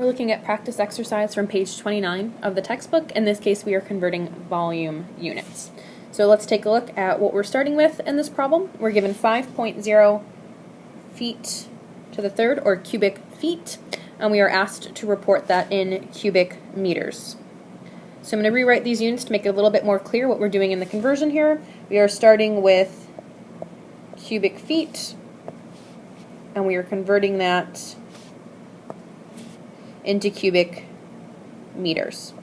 We're looking at practice exercise from page 29 of the textbook. In this case, we are converting volume units. So let's take a look at what we're starting with in this problem. We're given 5.0 feet to the third, or cubic feet, and we are asked to report that in cubic meters. So I'm going to rewrite these units to make it a little bit more clear what we're doing in the conversion here. We are starting with cubic feet, and we are converting that into cubic meters.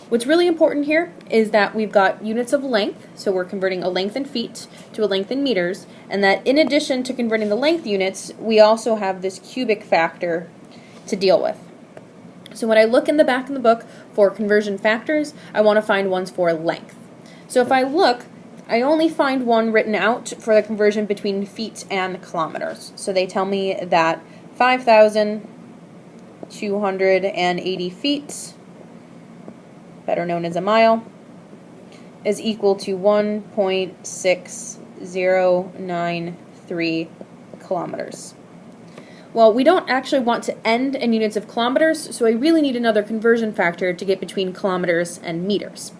What's really important here is that we've got units of length, so we're converting a length in feet to a length in meters, and that in addition to converting the length units, we also have this cubic factor to deal with. So when I look in the back of the book for conversion factors, I want to find ones for length. So if I look, I only find one written out for the conversion between feet and kilometers. So they tell me that 5,280 feet, better known as a mile, is equal to 1.6093 kilometers. Well, we don't actually want to end in units of kilometers, so I really need another conversion factor to get between kilometers and meters.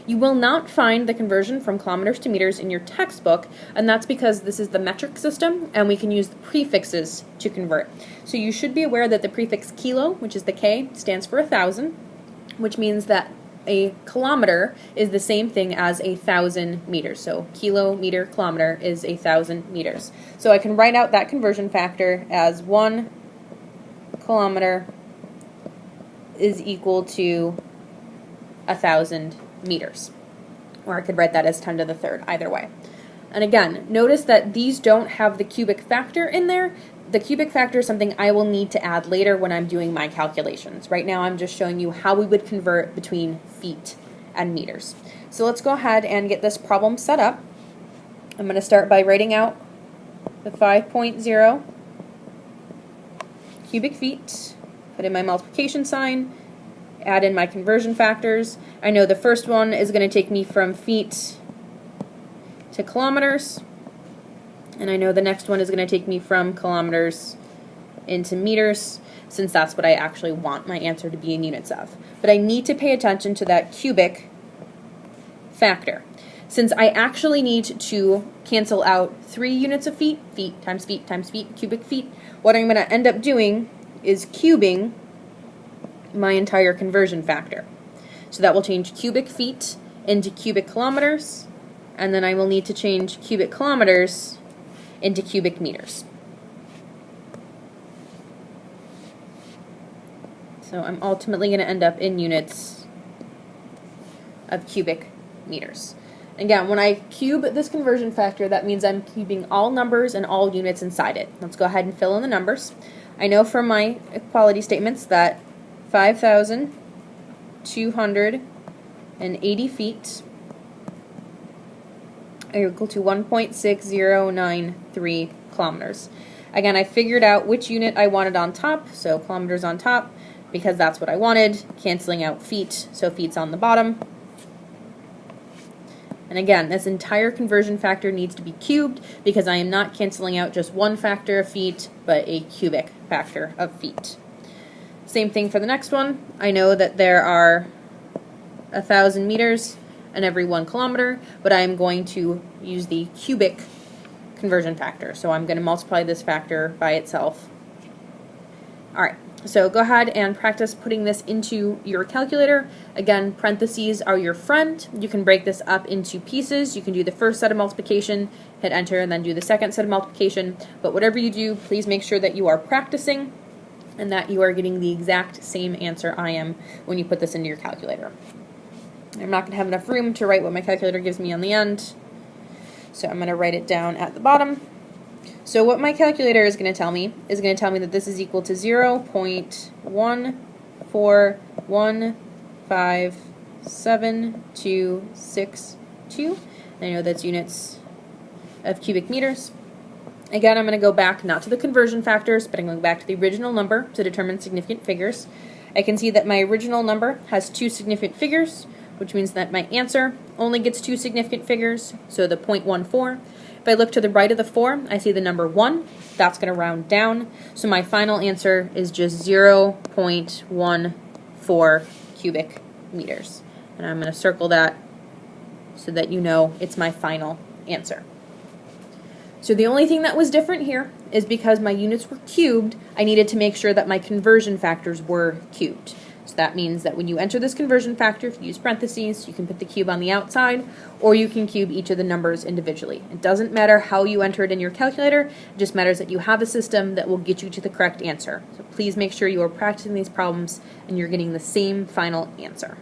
You will not find the conversion from kilometers to meters in your textbook, and that's because this is the metric system, and we can use the prefixes to convert. So you should be aware that the prefix kilo, which is the K, stands for 1,000, which means that a kilometer is the same thing as 1,000 meters. So kilo, meter, kilometer is 1,000 meters. So I can write out that conversion factor as 1 kilometer is equal to 1,000 meters. Or I could write that as 10 to the third, either way. And again, notice that these don't have the cubic factor in there. The cubic factor is something I will need to add later when I'm doing my calculations. Right now I'm just showing you how we would convert between feet and meters. So let's go ahead and get this problem set up. I'm going to start by writing out the 5.0 cubic feet, put in my multiplication sign, add in my conversion factors. I know the first one is going to take me from feet to kilometers, and I know the next one is going to take me from kilometers into meters, since that's what I actually want my answer to be in units of. But I need to pay attention to that cubic factor. Since I actually need to cancel out 3 units of feet, feet times feet times feet, cubic feet, what I'm going to end up doing is cubing my entire conversion factor. So that will change cubic feet into cubic kilometers, and then I will need to change cubic kilometers into cubic meters. So I'm ultimately going to end up in units of cubic meters. Again, when I cube this conversion factor, that means I'm cubing all numbers and all units inside it. Let's go ahead and fill in the numbers. I know from my equality statements that 5,280 feet are equal to 1.6093 kilometers. Again, I figured out which unit I wanted on top, so kilometers on top, because that's what I wanted, canceling out feet, so feet's on the bottom. And again, this entire conversion factor needs to be cubed because I am not canceling out just one factor of feet, but a cubic factor of feet. Same thing for the next one. I know that there are 1,000 meters in every 1 kilometer, but I am going to use the cubic conversion factor. So I'm going to multiply this factor by itself. Alright, so go ahead and practice putting this into your calculator. Again, parentheses are your friend. You can break this up into pieces. You can do the first set of multiplication, hit enter, and then do the second set of multiplication. But whatever you do, please make sure that you are practicing and that you are getting the exact same answer I am when you put this into your calculator. I'm not going to have enough room to write what my calculator gives me on the end, so I'm going to write it down at the bottom. So what my calculator is going to tell me that this is equal to 0.14157262. I know that's units of cubic meters. Again, I'm going to go back not to the conversion factors, but I'm going back to the original number to determine significant figures. I can see that my original number has 2 significant figures, which means that my answer only gets 2 significant figures, so the 0.14. If I look to the right of the 4, I see the number 1. That's going to round down. So my final answer is just 0.14 cubic meters. And I'm going to circle that so that you know it's my final answer. So the only thing that was different here is because my units were cubed, I needed to make sure that my conversion factors were cubed. So that means that when you enter this conversion factor, if you use parentheses, you can put the cube on the outside, or you can cube each of the numbers individually. It doesn't matter how you enter it in your calculator, it just matters that you have a system that will get you to the correct answer. So please make sure you are practicing these problems and you're getting the same final answer.